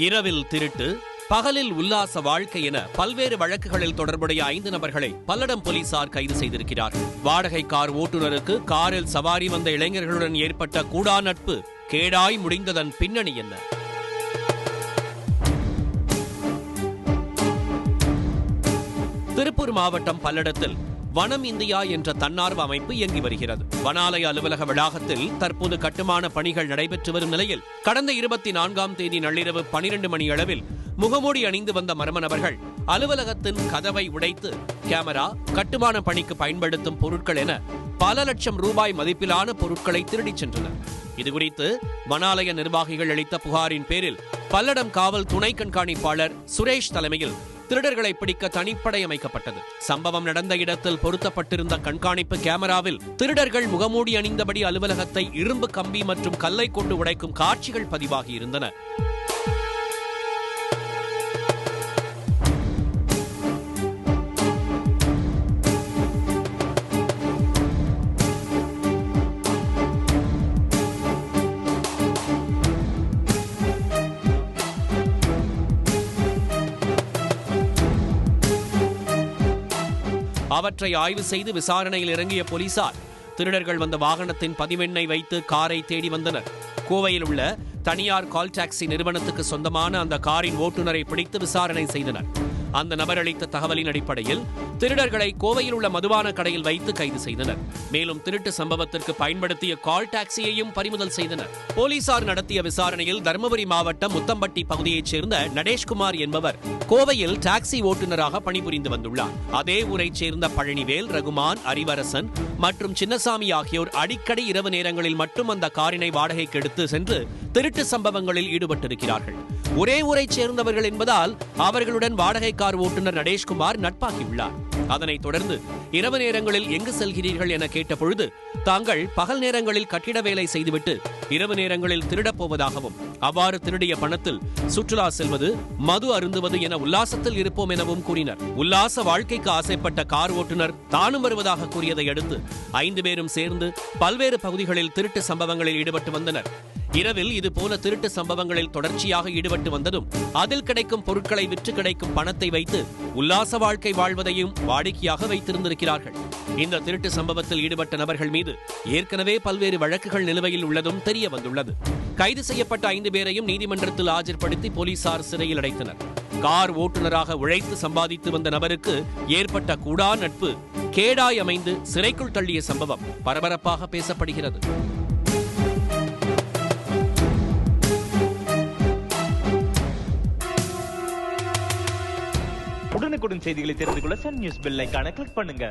இரவில் திருட்டு, பகலில் உல்லாச வாழ்க்கை என பல்வேறு வழக்குகளில் தொடர்புடைய 5 நபர்களை பல்லடம் போலீசார் கைது செய்திருக்கிறார்கள். வாடகை கார் ஓட்டுநருக்கு காரில் சவாரி வந்த இளைஞர்களுடன் ஏற்பட்ட கூடா நட்பு கேடாய் முடிந்ததன் பின்னணி என்ன? திருப்பூர் மாவட்டம் பல்லடத்தில் வனம் இந்தியா என்ற தன்னார்வ அமைப்பு இயங்கி வருகிறது. வனாலய அலுவலக வளாகத்தில் தற்போது கட்டுமான பணிகள் நடைபெற்று வரும் நிலையில் கடந்த 24ஆம் தேதி நள்ளிரவு 12 மணி அளவில் முகமூடி அணிந்து வந்த மர்ம நபர்கள் அலுவலகத்தின் கதவை உடைத்து கேமரா, கட்டுமான பணிக்கு பயன்படுத்தும் பொருட்கள் என பல லட்சம் ரூபாய் மதிப்பிலான பொருட்களை திருடிச் சென்றனர். இதுகுறித்து வனாலய நிர்வாகிகள் அளித்த புகாரின் பேரில் பல்லடம் காவல் துணை கண்காணிப்பாளர் சுரேஷ் தலைமையில் திருடர்களை பிடிக்க தனிப்படை அமைக்கப்பட்டது. சம்பவம் நடந்த இடத்தில் பொருத்தப்பட்டிருந்த கண்காணிப்பு கேமராவில் திருடர்கள் முகமூடி அணிந்தபடி அலுவலகத்தை இரும்பு கம்பி மற்றும் கல்லை கொண்டு உடைக்கும் காட்சிகள் பதிவாகி இருந்தன. அவற்றை ஆய்வு செய்து விசாரணையில் இறங்கிய போலீசார் திருடர்கள் வந்த வாகனத்தின் பதிவெண்ணை வைத்து காரை தேடி வந்தனர். கோவையில் உள்ள தனியார் கால் டாக்ஸி நிறுவனத்துக்கு சொந்தமான அந்த காரின் ஓட்டுநரை பிடித்து விசாரணை செய்தனர். அந்த நபர் அளித்த தகவலின் அடிப்படையில் திருடர்களை கோவையில் உள்ள மதுபான கடையில் வைத்து கைது செய்தனர். மேலும் திருட்டு சம்பவத்திற்கு பயன்படுத்திய கால் டாக்ஸியையும் பறிமுதல் செய்தனர். போலீசார் நடத்திய விசாரணையில் தருமபுரி மாவட்டம் முத்தம்பட்டி பகுதியைச் சேர்ந்த நடேஷ்குமார் என்பவர் கோவையில் டாக்ஸி ஓட்டுநராக பணிபுரிந்து வந்துள்ளார். அதே ஊரைச் சேர்ந்த பழனிவேல், ரகுமான், அறிவரசன் மற்றும் சின்னசாமி ஆகியோர் அடிக்கடி இரவு நேரங்களில் மட்டும் அந்த காரினை வாடகைக்கு எடுத்து சென்று திருட்டு சம்பவங்களில் ஈடுபட்டிருக்கிறார்கள். ஒரே ஊரைச் சேர்ந்தவர்கள் என்பதால் அவர்களுடன் வாடகை கார் ஓட்டுநர் நடேஷ்குமார் நட்பாகியுள்ளார். அதனைத் தொடர்ந்து இரவு நேரங்களில் எங்கு செல்கிறீர்கள் என கேட்டபொழுது தாங்கள் பகல் நேரங்களில் கட்டிட வேலை செய்துவிட்டு இரவு நேரங்களில் திருடப் போவதாகவும், அவ்வாறு திருடிய பணத்தில் சுற்றுலா செல்வது, மது அருந்துவது என உல்லாசத்தில் இருப்போம் எனவும் கூறினர். உல்லாச வாழ்க்கைக்கு ஆசைப்பட்ட கார் ஓட்டுநர் தானும் வருவதாக கூறியதை அடுத்து 5 பேரும் சேர்ந்து பல்வேறு பகுதிகளில் திருட்டு சம்பவங்களில் ஈடுபட்டு வந்தனர். இரவில் இதுபோல திருட்டு சம்பவங்களில் தொடர்ச்சியாக ஈடுபட்டு வந்ததும் அதில் கிடைக்கும் பொருட்களை விற்று கிடைக்கும் பணத்தை வைத்து உல்லாச வாழ்க்கை வாழ்வதையும் வாடிக்கையாக வைத்திருந்திருக்கிறார்கள். இந்த திருட்டு சம்பவத்தில் ஈடுபட்ட நபர்கள் மீது ஏற்கனவே பல்வேறு வழக்குகள் நிலுவையில் உள்ளதும் தெரிய வந்துள்ளது. கைது செய்யப்பட்ட 5 பேரையும் நீதிமன்றத்தில் ஆஜர்படுத்தி போலீசார் சிறையில் அடைத்தனர். கார் ஓட்டுநராக உழைத்து சம்பாதித்து வந்த நபருக்கு ஏற்பட்ட கூடா நட்பு கேடாய் அமைந்து சிறைக்குள் தள்ளிய சம்பவம் பரபரப்பாக பேசப்படுகிறது. உடனுக்குடன் செய்திகளை தெரிந்து கொள்ள சன் நியூஸ் பெல் ஐகானை கிளிக் பண்ணுங்க.